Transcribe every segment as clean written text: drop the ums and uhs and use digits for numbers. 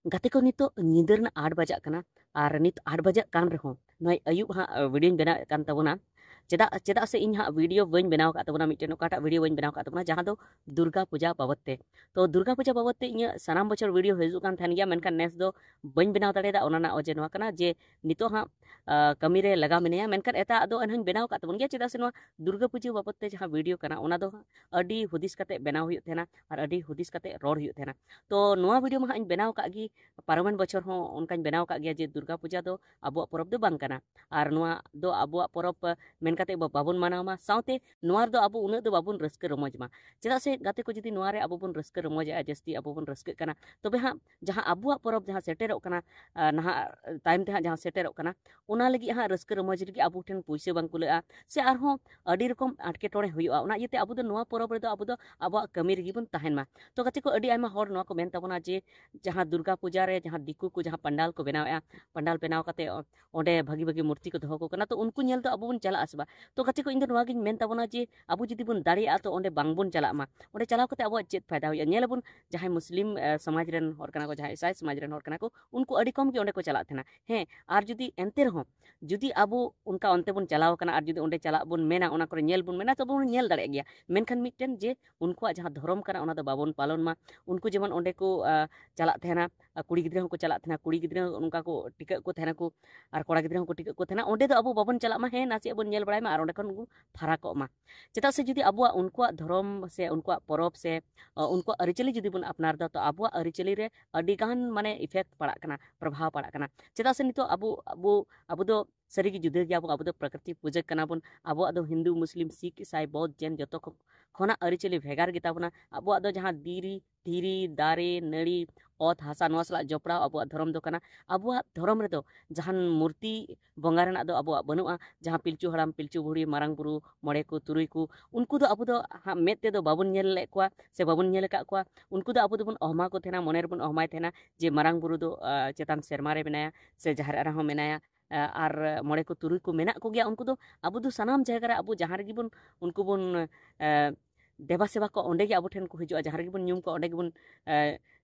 गाते को नितो नींदर ना 8 बजा कना और नित 8 बजा कान रहो नय अयुब हा वीडियो बना कान तबना चेदा चेदा से इन हा वीडियो बन बनाव का तबना मिटन काटा वीडियो बन बनाव का तबना जहां दो दुर्गा पूजा बाबते तो दुर्गा पूजा बाबते इन सनाम बचर वीडियो हेजु कान थान गया मेनखान नेस दो बन बनाव दाड़े दा ओना ओजे नवा कना जे नितो हा कमी रे लगा मिनेया मेनखान एता दो अनहन बनाव का तबन गया चेदा से नवा दुर्गा पूजा बाबते जहां वीडियो कना ओना दो अडी हुदिस कते बनाव हुयु थेना और अडी हुदिस कते रोड हुयु थेना तो नवा वीडियो मा इन बनाव का गी पारमान बचर हो उनकान बनाव का गया जे दुर्गा पूजा दो अबो परब दो बांग कना और नवा दो अबो परब मेन कते बाबुन मानाव मा साउते नवा दो अबो उना दो बाबुन रस्क रमोज मा चेदा से गाते को जदी नवा रे अबो बुन रस्क रमोज आ जस्ती अबो बुन रस्क कना तबे हा जहां अबो परब जहां सेटेरो कना नहा टाइम ते हा जहां सेटेरो कना ओना लगी हा रस्क रमोज लगी अबो ठेन पुइसे बांग कुलेआ से आर हो अडी रकम आटके टोड़े हुयुआ ओना इते अबो दो नवा परब रे दो अबो दो अबो कमी रे गिबन ताहेन मा तो गाते को अडी आयमा हर नवा को मेन तबना जे जहां दुर्गा पूजा रे जहां दिकु को जहां पंडाल को बनाव पंडाल बनाव कते ओंडे भागी भागी मूर्ति को दोहो को कना तो उनको नेल तो अबो बन चला आसबा तो कते को इन नवा गिन मेन तबना जे अबो जदी बन दाड़िया तो ओंडे बांग बन चला मा ओंडे चलाव कते अबो चेत फायदा होया नेल बन जहां मुस्लिम समाज रेन हर कना को जहां ईसाई समाज रेन हर कना को उनको अडी कम के ओंडे को चला थेना हे आर जदी एंते रहो जदी अबो उनका ओंते बन चलाव कना आर जदी ओंडे चला बन मेना ओना करे नेल बन मेना तो बन नेल दाड़े गया मेनखान मिटन जे उनको जहां धर्म कना ओना दो बाबन पालन मा उनको जेमन ओंडे को चला थेना कुड़ी गिद्रा को चला थेना कुड़ी गिद्रा उनका को टिका को थेना को और कोड़ा गिद्रा को टिका को थेना ओंडे दो अबो बाबन चला मा हे नासे बन नेल बड़ाय मा और ओंडे खन फराक मा चेदा से जुदी अबो उनको धर्म से उनको परब से उनको अरिचली जुदी बन अपनार दा तो अबो अरिचली रे अडिगान माने इफेक्ट पड़ा कना प्रभाव पड़ा कना चेदा से नितो अबो अबो अबो दो सरी की जुदे गया अबो दो प्रकृति पूजक कना बन अबो दो हिंदू मुस्लिम सिख ईसाई बौद्ध जैन जतो खोना अरिचली भेगार गिता बना अबो दो जहां धीरी धीरी दारे नड़ी ओत हासा नवा सला जपड़ा अबो धर्म दो कना अबो धर्म रे दो जहां मूर्ति बंगा रेना दो अबो बनुआ जहां पिलचू हड़ाम पिलचू बुढ़ी मारांग बुरु मड़े को तुरुई को उनको दो अबो दो मेद ते दो बाबुन नेल ले कोआ से बाबुन नेल का कोआ उनको दो अबो दो बन अहमा को थेना मनेर बन अहमाय थेना जे मारांग बुरु दो चेतान सेरमा रे मेनाया से जहर अरा हो मेनाया और मड़े को तुरुई को मेना को गया उनको दो अबो दो सनाम जगह रे अबो जहां रे बन उनको बन देवा सेवा को ओंडे गे अबो ठेन को हिजुआ जहां रे बन न्यूम को ओंडे गे बन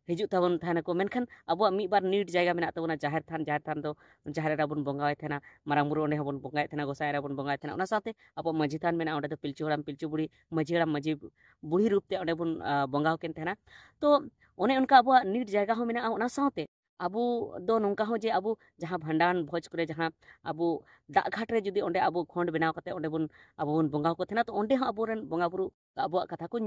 हिजुग ताबन थाना को मेनखान अबो मी बार नीट जायगा मेना ताबना जाहिर थान दो जाहिर रा बन बंगाय थाना मारांग बुरु ओंडे हबन बंगाय थाना गोसाय रा बन बंगाय थाना ओना साथे अबो मजी थान मेना ओंडे दो पिलचू हड़ाम पिलचू बुढ़ी मजी हड़ाम मजी बुढ़ी रूप ते ओंडे बन बंगाव केन थाना तो ओने उनका अबो नीट जायगा हो मेना ओना साथे अबो दो नोंका हो जे अबो जहां भांडान भोज करे जहां अबो दाग घाट रे जुदी ओंडे अबो खोंड बनाव कते ओंडे बन अबो बन बंगाव को थेना तो ओंडे हा अबो रेन बंगा बुरु अबो कथा को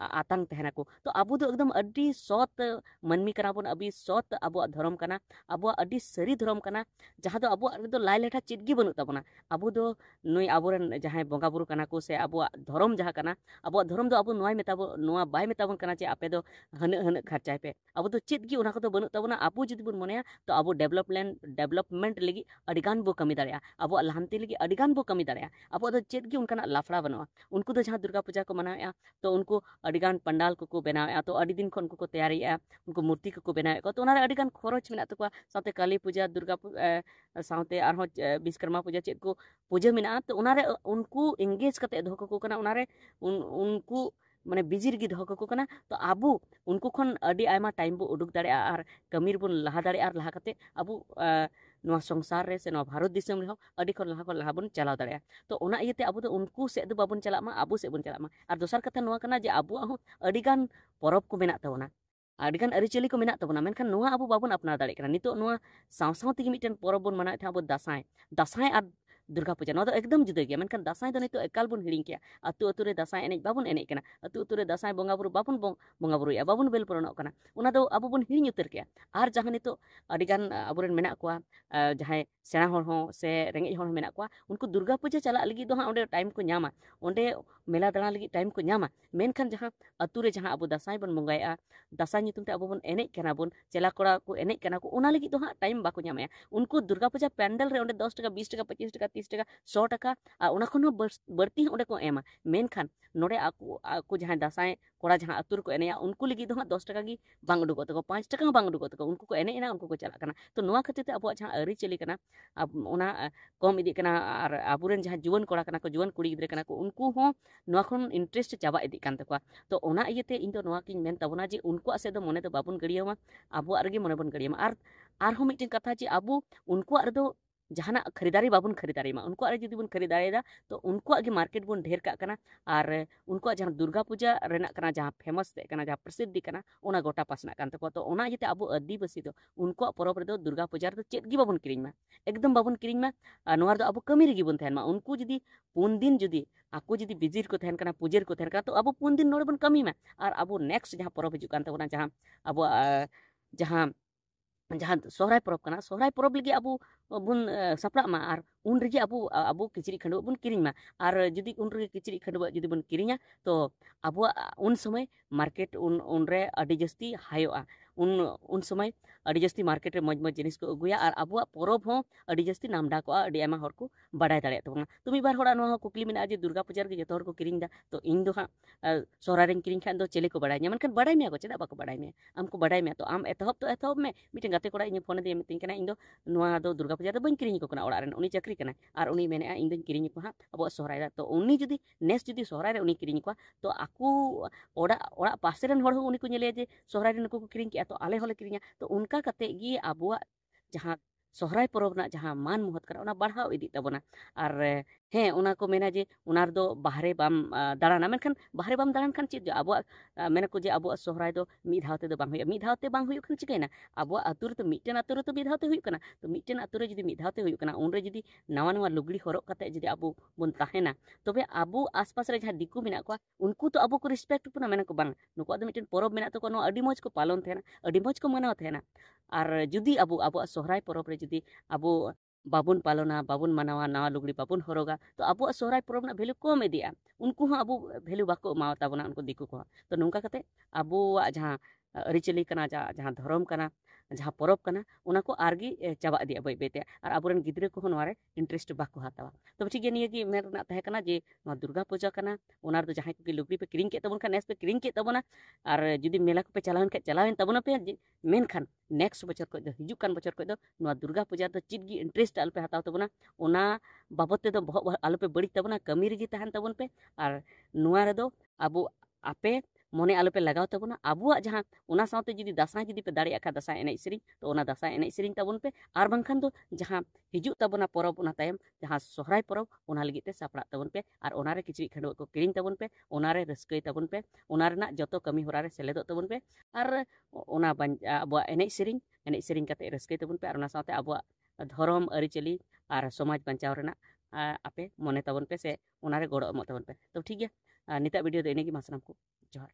आतंग तहना को तो अबो दो एकदम अड्डी सौत मनमी कना बन अबी सौत अबो धर्म कना अबो अड्डी सरी धर्म कना जहां दो अबो दो लाय लेठा चिटगी बनु तबना अबो दो नुई अबो रेन जहां बंगा बुरु कना को से अबो धर्म जहां कना अबो धर्म दो अबो नोय मेताबो नोआ बाय मेताबन कना जे आपे दो हन हन खर्चाय पे अबो दो चिटगी ओना को तो बनु तबना अबो जुदी बन मनेया तो अबो डेवलपमेंट लगी अडिगान बो कमी दाड़िया अबो लांती लगी अडिगान बो कमी दाड़िया अबो दो चिटगी उनका लाफड़ा बनवा उनको दो जहां दुर्गा पूजा को मनाया तो उनको अडिगान पंडाल को बनाया तो अडी दिन खन को तैयारिया उनको मूर्ति को बनाया तो उनारे अडिगान खरच मेना तको साथे काली पूजा दुर्गा साथे आरो विश्वकर्मा पूजा चेत को पूजा मेना तो उनारे उनको एंगेज कते दोह को कना उनारे उनको माने बिजिर गी दोह को कना तो आबू उनको खन अडी आयमा टाइम बो उडुक दाड़े और कमीर बन लहा दाड़े और लहा कते आबू नवा संसार रे से नवा भारत दिसम रे अडी खन लहा बन चलाव दाड़े तो ओना इयते आबू दो उनको से दो बाबन चला मा आबू से बन चला मा और दोसर कथा नवा कना जे आबू हो अडिगान परब को मेना तबना अडिगान अरिचली को मेना तबना मेनखान नवा आबू बाबन अपना दाड़े कना नितो नवा साव साव तिगी मिटन परब बन मनाय था आबू दासाय दासाय और दुर्गा पूजा नवा एकदम जुदा गया मेनखान दासाय दो नितो एकाल बन हिड़िंग के अतु अतु रे दासाय एनेज बाबन एनेज कना अतु अतु रे दासाय बंगा बुरु बाबन बंगा बुरु या बाबन बेल पुरानो कना उना दो आबू बन हिड़िंग उतर के आर जहां नितो अडिगान आबुरेन मेना को जहां सेना हर हो से रेंगे हर मेना को उनको दुर्गा पूजा चला लगी दो हां ओंडे टाइम को न्यामा ओंडे मेला दाणा लगी टाइम को न्यामा मेनखान जहां अतु रे जहां आबू दासाय बन बंगाया दासाय नितुम ते आबू बन एनेज कना बन चेला कोड़ा को एनेज कना को उना लगी दो हां टाइम बाको न्यामा उनको दुर्गा पूजा पैंडल रे ओंडे 10 टका 20 टका 25 टका 30 টাকা 100 টাকা আর ওনা কোনো बढ़ती ओंडे को एमा मेनखान नोडे aku जहाँ दासाय कोड़ा जहाँ अतुर को एने उनको लगी दो 10 टाका की बांग उडुको तको 5 टाका बांग उडुको तको उनको को एने उनको को चला कना तो नोआ खातिर ते अबो जहाँ अरी चली कना अब ओना कम इदी कना और आबुरेन जहाँ जुवन कोड़ा कना को जुवन कुड़ी गिद्रे कना को उनको हो नोआ खन इंटरेस्ट चाबा इदी कान तको तो ओना इयते इन दो नोआ किन मेन तबना जे उनको से दो मने तो बाबुन गड़ियामा आबो आरगे मने बन गड़ियामा आर हो मिटिन कथा जे आबो उनको आर दो जहाना खरीदारी बाबुन खरीदारी मा उनको जुदी बुन खरीदारी दा तो उनको आगे मार्केट बुन ढेर का कना और उनको जहाँ दुर्गा पूजा रेना कना जहाँ फेमस ते कना जहाँ प्रसिद्धि कना ओना गोटा पासना कान तको तो ओना जते अबो आदिवासी दो उनको परब रे दो दुर्गा पूजा रे चेत गी बाबुन किरिंग मा एकदम बाबुन किरिंग मा नोआर दो अबो कमी रे गी बुन थायन मा उनको जुदी 3 दिन जुदी आको जुदी बिजिर को थायन कना पूजेर को थायन कना तो अबो 3 दिन नोडे बुन कमी मा और अबो नेक्स्ट जहाँ परब हिजु कान तबना जहाँ अबो जहाँ जहाँ सोहराय परब कना सोहराय परब लगी अबो बुन सपड़ा मा और उन रगे अबो किचरी खंडवा बुन किरिंग मा और जुदी उन रगे किचरी खंडवा जुदी बुन किरिंगा तो अबो उन समय मार्केट उन रे अडी जस्ती हायोआ उन समय अडी जस्ती मार्केट रे मज जिनिस को अगुया और अबो परब हो अडी जस्ती नामडा को अडी आमा हर को बाडाय दाड़े तबना तो मिबार होड़ा नो कुकली मेना जे दुर्गा पूजा रे जतो हर को किरिंग दा तो इन दो हा सोहराय रेन किरिंग खान दो चेले को बाडाय मनखान बाडाय मे को चेदा बाको बाडाय मे आमको बाडाय मे तो आम एतहब मे मिटे गाते कोड़ा इन फोन दे मिटिंग कना इन दो नोआ दो दुर्गा पूजा दो बन किरिंग को कना ओड़ा रेन उनी चक्री कना और उनी मेने इन दो किरिंग को हा अबो सोहराय दा तो उनी जुदी नेस जुदी सोहराय रे उनी किरिंग को तो आकू ओड़ा पासे रेन हर हो उनी को नेले जे सोहराय रेन को किरिंग के तो आले होले किरिंगा तो उनका कते गी अबुआ जहाँ सोहराय परब ना जहाँ मान महत करा उना बढ़ाव इदी तबना और हे उना को मेना जे उनार दो बाहरे बाम दाड़ाना मेनखान बाहरे बाम दाड़ान खान चेद अबुआ मेना को जे अबुआ सोहराय दो मिद धावते दो बांग हुई मिद धावते बांग हुई खान चिकैना अबुआ अतुर तो मिटन अतुर तो मिद धावते हुई कना तो मिटन अतुर जुदी मिद धावते हुई कना उनरे जुदी नवा नवा लुगड़ी हरक कते जुदी अबु बन ताहेना तबे अबु आसपास रे जहाँ दिकु मेना को उनको तो अबु को रिस्पेक्ट पुना मेना को बांग नुको दो मिटन परब मेना तो को अडी मौज को पालन थेना अडी मौज को मनाव थेना और जुदी अबु सोहराय परब रे जुदी अबु बाबुन पालना बाबुन मनावा नवा लुगड़ी बाबुन हरोगा तो अबु सोहराय परब ना भेलू कम इदिया उनको हाँ अबु भेलू बाको माव ताबना उनको दिकु को तो नोंका कते अबु जहाँ अरिचली कना जहाँ धर्म कना जहाँ परब कना उना को आरगी चाबा इदिया बै बैते और अबुरन गिद्रे को नोरे इंटरेस्ट बाको हातावा तो ठीक है निये की मेर ना तहे कना जे दुर्गा पूजा कना उनार दो जहाँ को लुगड़ी पे किरिंग के तबन नेस पे किरिंग के तबना और जुदी मेला को पे चलावन के चलावेन तबना पे मेनखान नेक्स्ट बचर को हिजु कान बचर को दुर्गा पूजा तो चिट गी इंटरेस्ट आल पे हताव तबना उना बाबत ते दो बहुत आल पे बड़ी तबना कमी रे तहन तबन पे और नुआ रे दो अबु आपे मने आलो पे लगाव तबना अबुआ जहाँ उना साथे जुदी दासाय जुदी पे दाड़े आखा दासाय एने सिरिंग तो उना दासाय एने सिरिंग तबन पे आर बांखान दो जहाँ हिजु तबना परब उना तायम जहाँ सोहराय परब उना लगी ते सापड़ा तबन पे और उना रे किचरी खंडवा को किरिंग तबन पे उना रे रस्कई तबन पे उना रेना जतो कमी होरा रे सेलेदो तबन पे और उना अबुआ एने सिरिंग कते रस्कई तबन पे और उना साथे अबुआ धर्म अरिचली और समाज बचाव रेना आपे मने तबन पे से उना रे गोड़ो एमो तबन पे तो ठीक गया निता वीडियो दो इनेगी मासनाम को जोहार।